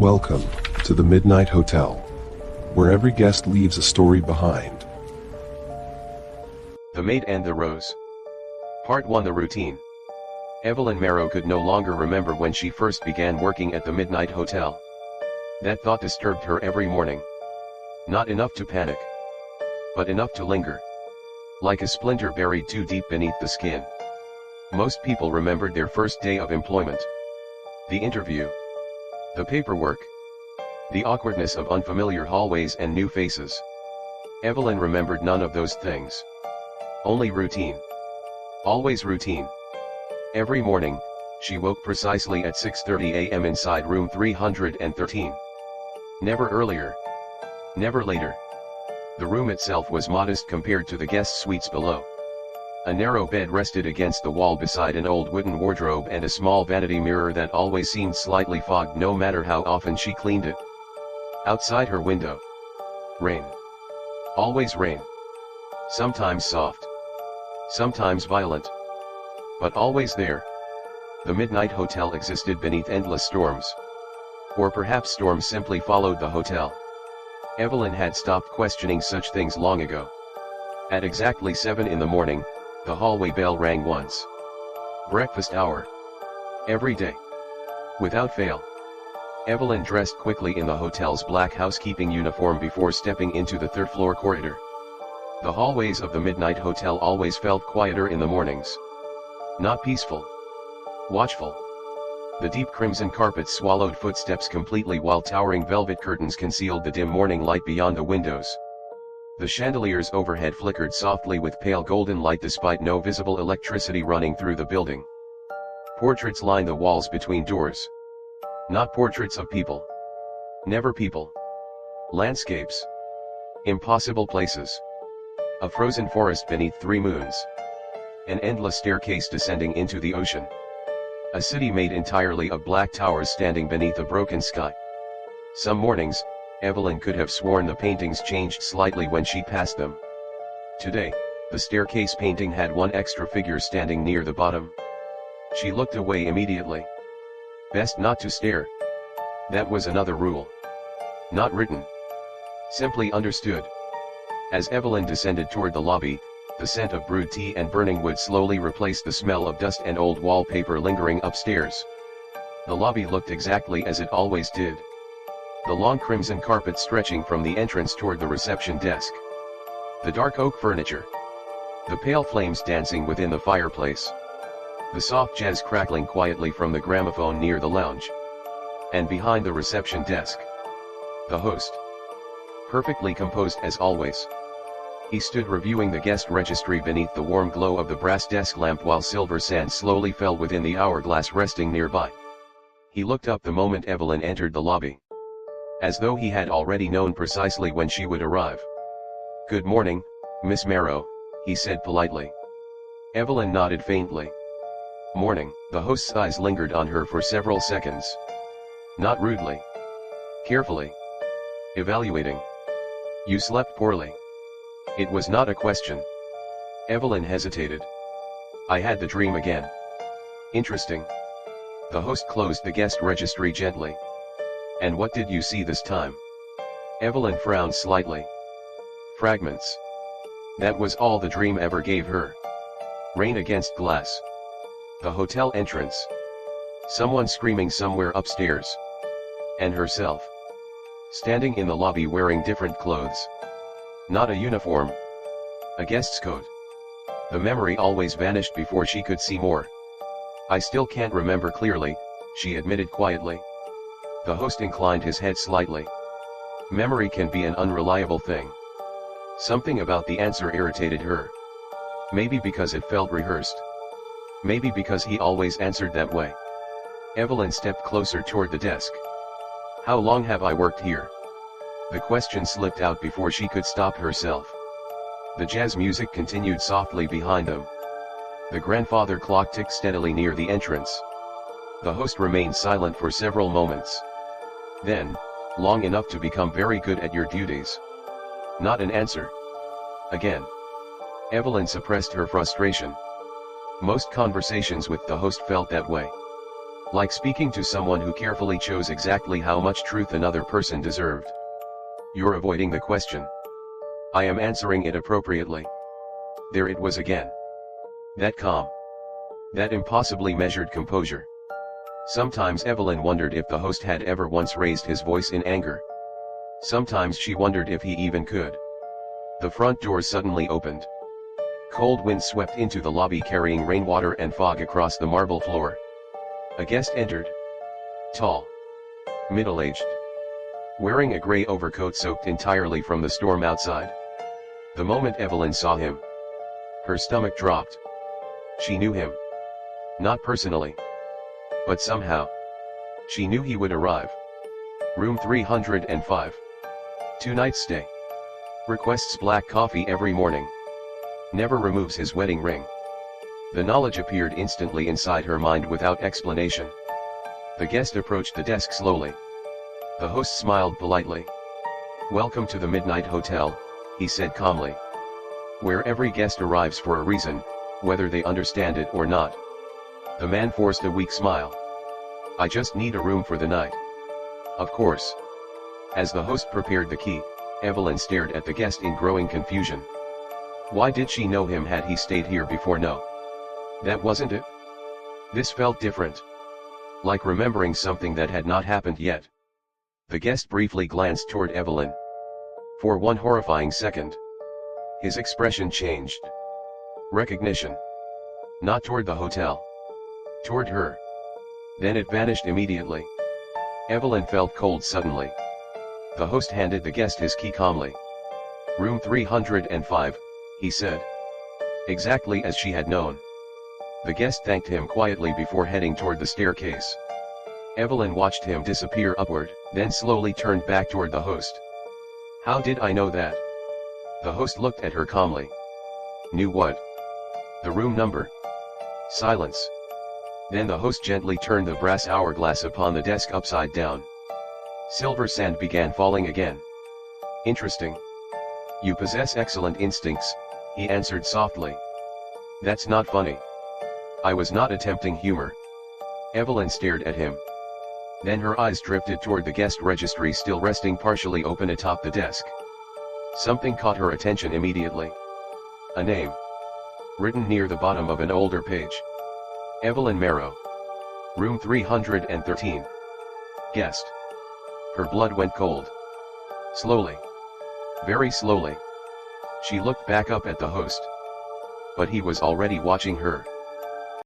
Welcome to the Midnight Hotel, where every guest leaves a story behind. The Maid and the Rose. Part 1. The routine. Evelyn Marrow could no longer remember when she first began working at the Midnight Hotel. That thought disturbed her every morning. Not enough to panic, but enough to linger, like a splinter buried too deep beneath the skin. Most people remembered their first day of employment. The interview. The paperwork. The awkwardness of unfamiliar hallways and new faces. Evelyn remembered none of those things. Only routine. Always routine. Every morning, she woke precisely at 6:30 a.m. inside room 313. Never earlier. Never later. The room itself was modest compared to the guest suites below. A narrow bed rested against the wall beside an old wooden wardrobe and a small vanity mirror that always seemed slightly fogged no matter how often she cleaned it. Outside her window. Rain. Always rain. Sometimes soft. Sometimes violent. But always there. The Midnight Hotel existed beneath endless storms. Or perhaps storms simply followed the hotel. Evelyn had stopped questioning such things long ago. At exactly 7 in the morning, the hallway bell rang once. Breakfast hour. Every day. Without fail. Evelyn dressed quickly in the hotel's black housekeeping uniform before stepping into the third-floor corridor. The hallways of the Midnight Hotel always felt quieter in the mornings. Not peaceful. Watchful. The deep crimson carpet swallowed footsteps completely while towering velvet curtains concealed the dim morning light beyond the windows. The chandeliers overhead flickered softly with pale golden light despite no visible electricity running through the building. Portraits lined the walls between doors. Not portraits of people. Never people. Landscapes. Impossible places. A frozen forest beneath 3 moons. An endless staircase descending into the ocean. A city made entirely of black towers standing beneath a broken sky. Some mornings, Evelyn could have sworn the paintings changed slightly when she passed them. Today, the staircase painting had one extra figure standing near the bottom. She looked away immediately. Best not to stare. That was another rule. Not written. Simply understood. As Evelyn descended toward the lobby, the scent of brewed tea and burning wood slowly replaced the smell of dust and old wallpaper lingering upstairs. The lobby looked exactly as it always did. The long crimson carpet stretching from the entrance toward the reception desk. The dark oak furniture. The pale flames dancing within the fireplace. The soft jazz crackling quietly from the gramophone near the lounge. And behind the reception desk. The host. Perfectly composed as always. He stood reviewing the guest registry beneath the warm glow of the brass desk lamp while silver sand slowly fell within the hourglass resting nearby. He looked up the moment Evelyn entered the lobby. As though he had already known precisely when she would arrive. "Good morning, Miss Marrow," he said politely. Evelyn nodded faintly. "Morning." The host's eyes lingered on her for several seconds. Not rudely. Carefully. Evaluating. "You slept poorly." It was not a question. Evelyn hesitated. "I had the dream again." "Interesting." The host closed the guest registry gently. "And what did you see this time?" Evelyn frowned slightly. Fragments. That was all the dream ever gave her. Rain against glass. The hotel entrance. Someone screaming somewhere upstairs. And herself. Standing in the lobby wearing different clothes. Not a uniform. A guest's coat. The memory always vanished before she could see more. "I still can't remember clearly," she admitted quietly. The host inclined his head slightly. Memory can be an unreliable thing. Something about the answer irritated her. Maybe because it felt rehearsed. Maybe because he always answered that way. Evelyn stepped closer toward the desk. "How long have I worked here?" The question slipped out before she could stop herself. The jazz music continued softly behind them. The grandfather clock ticked steadily near the entrance. The host remained silent for several moments. Then, long enough to become very good at your duties. Not an answer. Again. Evelyn suppressed her frustration. Most conversations with the host felt that way. Like speaking to someone who carefully chose exactly how much truth another person deserved. You're avoiding the question. I am answering it appropriately. There it was again. That calm. That impossibly measured composure. Sometimes Evelyn wondered if the host had ever once raised his voice in anger. Sometimes she wondered if he even could. The front door suddenly opened. Cold wind swept into the lobby carrying rainwater and fog across the marble floor. A guest entered. Tall. Middle-aged. Wearing a gray overcoat soaked entirely from the storm outside. The moment Evelyn saw him, her stomach dropped. She knew him. Not personally. But somehow, she knew he would arrive. Room 305. 2 nights stay. Requests black coffee every morning. Never removes his wedding ring. The knowledge appeared instantly inside her mind without explanation. The guest approached the desk slowly. The host smiled politely. "Welcome to the Midnight Hotel," he said calmly. "Where every guest arrives for a reason, whether they understand it or not." The man forced a weak smile. "I just need a room for the night." "Of course." As the host prepared the key, Evelyn stared at the guest in growing confusion. Why did she know him? Had he stayed here before? No. That wasn't it. This felt different. Like remembering something that had not happened yet. The guest briefly glanced toward Evelyn. For one horrifying second, his expression changed. Recognition. Not toward the hotel. Toward her. Then it vanished immediately. Evelyn felt cold suddenly. The host handed the guest his key calmly. "Room 305, he said. Exactly as she had known. The guest thanked him quietly before heading toward the staircase. Evelyn watched him disappear upward, then slowly turned back toward the host. "How did I know that?" The host looked at her calmly. "Knew what?" "The room number." Silence. Then the host gently turned the brass hourglass upon the desk upside down. Silver sand began falling again. "Interesting. You possess excellent instincts," he answered softly. "That's not funny." "I was not attempting humor." Evelyn stared at him. Then her eyes drifted toward the guest registry still resting partially open atop the desk. Something caught her attention immediately. A name. Written near the bottom of an older page. Evelyn Marrow. Room 313. Guest. Her blood went cold. Slowly. Very slowly. She looked back up at the host. But he was already watching her.